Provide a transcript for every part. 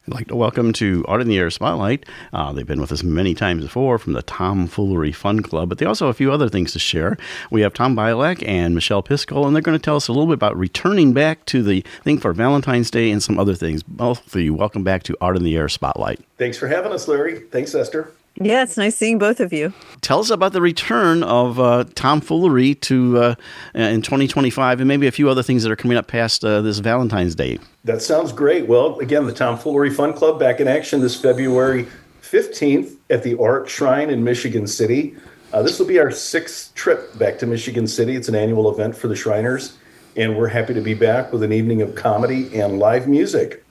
I'd like to welcome to AOTA Spotlight. They've been with us many times before from the Tomfoolery Fun Club, but they also have a few other things to share. We have Tom Byelick and Michele, and they're going to tell us a little bit about returning back to the thing for Valentine's Day and some other things. Both of you, welcome back to AOTA Spotlight. Thanks for having us, Larry. Thanks, Esther. Yeah, it's nice seeing both of you. Tell us about the return of Tomfoolery to in 2025 and maybe a few other things that are coming up past this Valentine's Day. That sounds great. Well, again, the Tomfoolery Fun Club back in action this February 15th at the Orak Shrine in Michigan City. This will be our sixth trip back to Michigan City. It's an annual event for the Shriners, and we're happy to be back with an evening of comedy and live music.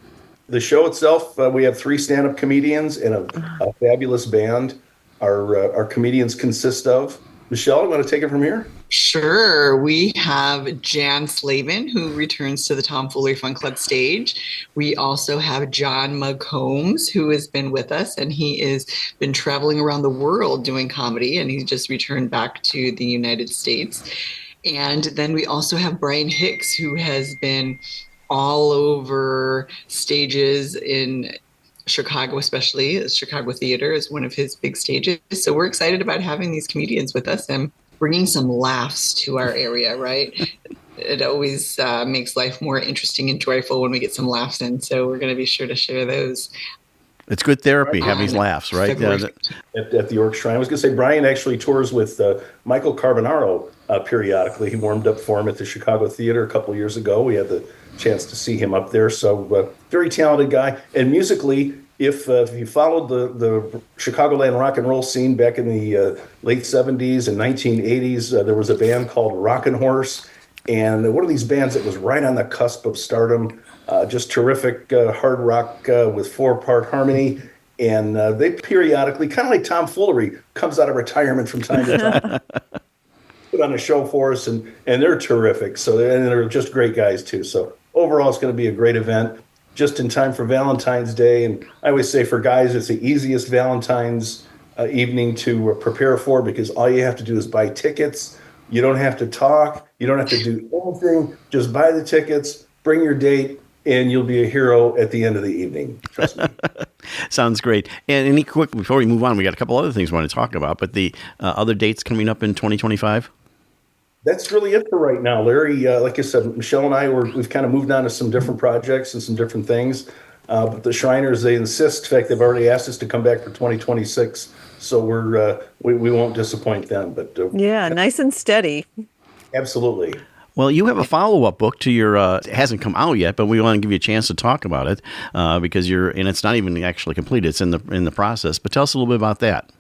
The show itself, we have 3 stand-up comedians and a fabulous band. Our comedians consist of, Michele, you want to take it from here? Sure. We have Jan Slavin, who returns to the Tomfoolery Fun Club stage. We also have John Mug Holmes, who has been with us, and he has been traveling around the world doing comedy, and he's just returned back to the United States. And then we also have Brian Hicks, who has been all over stages in Chicago, especially. The Chicago Theater is one of his big stages. So we're excited about having these comedians with us and bringing some laughs to our area, right? It always makes life more interesting and joyful when we get some laughs in. So we're going to be sure to share those. It's good therapy, having laughs, right? At the Orak Shrine. I was going to say, Brian actually tours with Michael Carbonaro periodically. He warmed up for him at the Chicago Theater a couple of years ago. We had the chance to see him up there. So very talented guy. And musically, if you followed the Chicagoland rock and roll scene back in the late 70s and 1980s, there was a band called Rockin' Horse. And one of these bands that was right on the cusp of stardom, just terrific hard rock with 4-part harmony. And they periodically, kind of like Tomfoolery, comes out of retirement from time to time, put on a show for us, and they're terrific. So they're just great guys too. So overall, it's going to be a great event, just in time for Valentine's Day. And I always say for guys, it's the easiest Valentine's evening to prepare for, because all you have to do is buy tickets. You don't have to talk. You don't have to do anything. Just buy the tickets, bring your date, and you'll be a hero at the end of the evening. Trust me. Sounds great. And any quick, before we move on, we got a couple other things we want to talk about, but the other dates coming up in 2025? That's really it for right now, Larry. Like I said, Michele and I, we've kind of moved on to some different projects and some different things. But the Shriners, they insist. In fact, they've already asked us to come back for 2026. So we won't disappoint them. But yeah, nice and steady. Absolutely. Well, you have a follow-up book to your, it hasn't come out yet, but we want to give you a chance to talk about it because and it's not even actually completed. It's in the process. But tell us a little bit about that.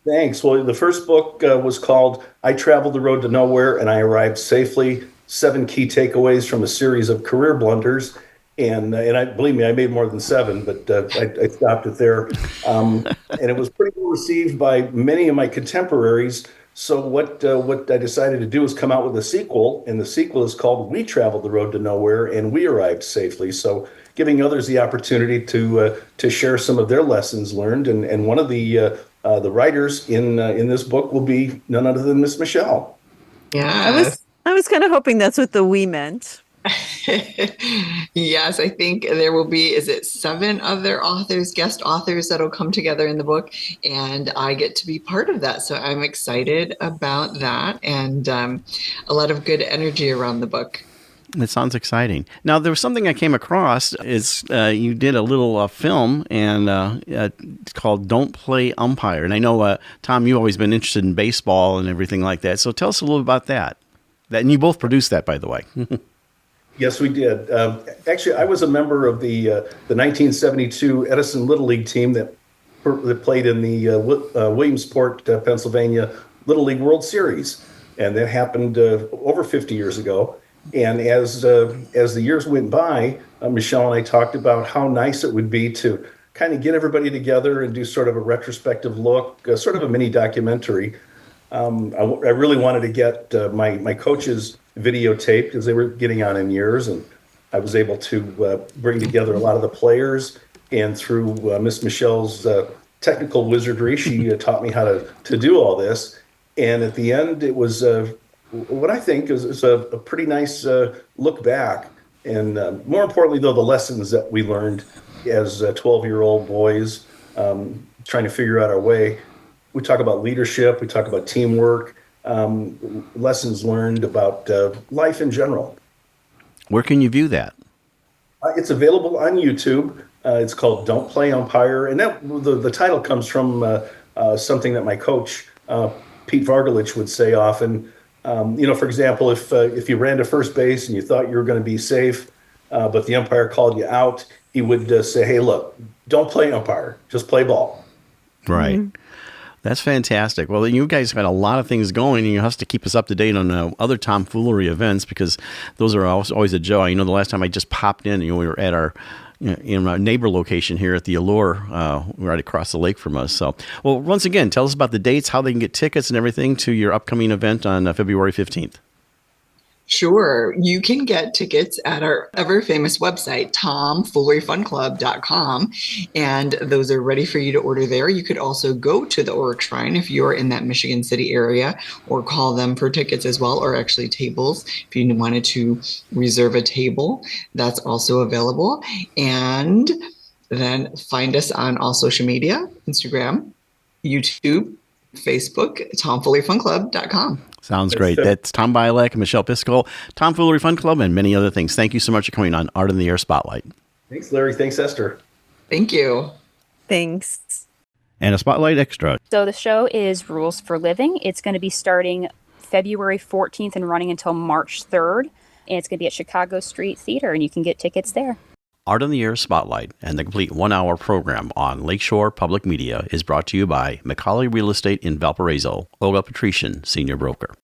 Thanks. Well, the first book was called I Traveled the Road to Nowhere and I Arrived Safely, 7 Key Takeaways from a Series of Career Blunders. And believe me, I made more than 7, but I stopped it there. And it was pretty well received by many of my contemporaries. So what I decided to do is come out with a sequel, and the sequel is called We Traveled the Road to Nowhere and We Arrived Safely. So giving others the opportunity to share some of their lessons learned. And one of the writers in this book will be none other than Miss Michele. Yeah, I was kind of hoping that's what the "we" meant. Yes, I think there will be, 7 other authors, guest authors that'll come together in the book, and I get to be part of that. So I'm excited about that, and a lot of good energy around the book. It sounds exciting. Now, there was something I came across is you did a little film and it's called Don't Play Umpire. And I know, Tom, you've always been interested in baseball and everything like that. So tell us a little about that. And you both produced that, by the way. Yes, we did. Actually, I was a member of the 1972 Edison Little League team that played in the Williamsport, Pennsylvania Little League World Series. And that happened over 50 years ago. And as the years went by, Michele and I talked about how nice it would be to kind of get everybody together and do sort of a retrospective look, sort of a mini documentary. I really wanted to get my coaches videotaped because they were getting on in years, and I was able to bring together a lot of the players. And through Miss Michelle's technical wizardry, she taught me how to do all this. And at the end, it was what I think is a pretty nice look back. And more importantly, though, the lessons that we learned as 12-year-old boys trying to figure out our way. We talk about leadership, we talk about teamwork, lessons learned about life in general. Where can you view that? It's available on YouTube. It's called Don't Play Umpire. And the title comes from something that my coach, Pete Vargalich, would say often. For example, if you ran to first base and you thought you were going to be safe, but the umpire called you out, he would say, hey, look, don't play umpire, just play ball. Right. Mm-hmm. That's fantastic. Well, you guys got a lot of things going, and you have to keep us up to date on other tomfoolery events, because those are always a joy. The last time I just popped in, we were at our in our neighbor location here at the Allure, right across the lake from us. So, well, once again, tell us about the dates, how they can get tickets and everything to your upcoming event on February 15th. Sure. You can get tickets at our ever famous website, tomfooleryfunclub.com, and those are ready for you to order there. You could also go to the Orak Shrine if you're in that Michigan City area, or call them for tickets as well, or actually tables. If you wanted to reserve a table, that's also available. And then find us on all social media, Instagram, YouTube, Facebook, tomfooleryfunclub.com. Sounds great. That's Tom Byelick and Michele Piskel, Tomfoolery Fun Club, and many other things. Thank you so much for coming on Art in the Air Spotlight. Thanks, Larry. Thanks, Esther. Thank you. Thanks. And a Spotlight Extra. So the show is Rules for Living. It's going to be starting February 14th and running until March 3rd. And it's going to be at Chicago Street Theater, and you can get tickets there. Art in the Air Spotlight and the complete one-hour program on Lakeshore Public Media is brought to you by McCauley Real Estate in Valparaiso, Olga Patrician, Senior Broker.